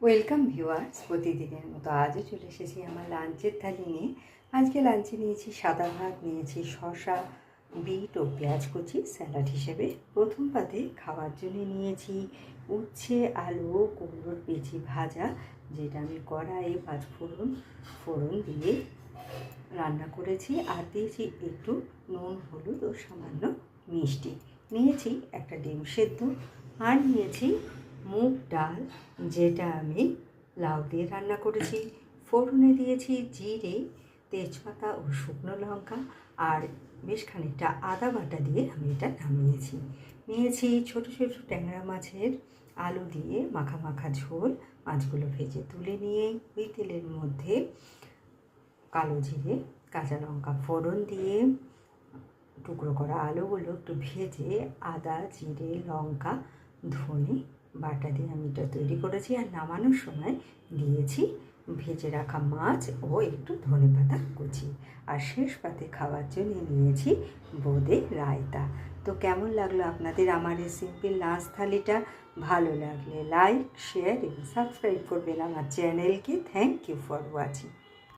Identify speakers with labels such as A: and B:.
A: Welcome viewers, প্রতিদিনের মতো আজও চলে এসেছি আমার লাঞ্চের থালি নিয়ে। আজকে লাঞ্চে নিয়েছি সাদা ভাত, নিয়েছি শসা, বিট ও পেঁয়াজ কুচি স্যালাড হিসেবে। প্রথম পাতে খাওয়ার জন্য নিয়েছি উচ্ছে, আলু, কুমড়োর বিচি ভাজা, যেটা আমি কড়াইয়ে ফোড়ন দিয়ে রান্না করেছি। আর দিয়েছি একটু নুন, হলুদ ও সামান্য মিষ্টি। নিয়েছি একটা ডিম সেদ্ধ, আর নিয়েছি মুগ ডাল, যেটা আমি লাউ দিয়ে রান্না করেছি। ফোড়নে দিয়েছি জিরে, তেজপাতা ও শুকনো লঙ্কা, আর বেশ খানিকটা আদা বাটা দিয়ে আমি এটা নামিয়েছি। নিয়েছি ছোটো ছোটো ট্যাংরা মাছের আলু দিয়ে মাখা মাখা ঝোল। মাছগুলো ভেজে তুলে নিয়ে ওই তেলের মধ্যে কালো জিরে, কাঁচা লঙ্কা ফোড়ন দিয়ে টুকরো করা আলুগুলো একটু ভেজে আদা, জিরে, লঙ্কা, ধনে বাটা দিয়ে আমি এটা তৈরি করেছি। আর নামানোর সময় দিয়েছি ভেজে রাখা মাছ ও একটু ধনেপাতা কুচি। আর শেষ পাতে খাওয়ার জন্য নিয়েছি বোঁদে রায়তা। তো কেমন লাগলো আপনাদের আমার এই সিম্পল লাঞ্চ থালিটা? ভালো লাগলে লাইক, শেয়ার এবং সাবস্ক্রাইব করবেন আমার চ্যানেলকে। Thank you for watching.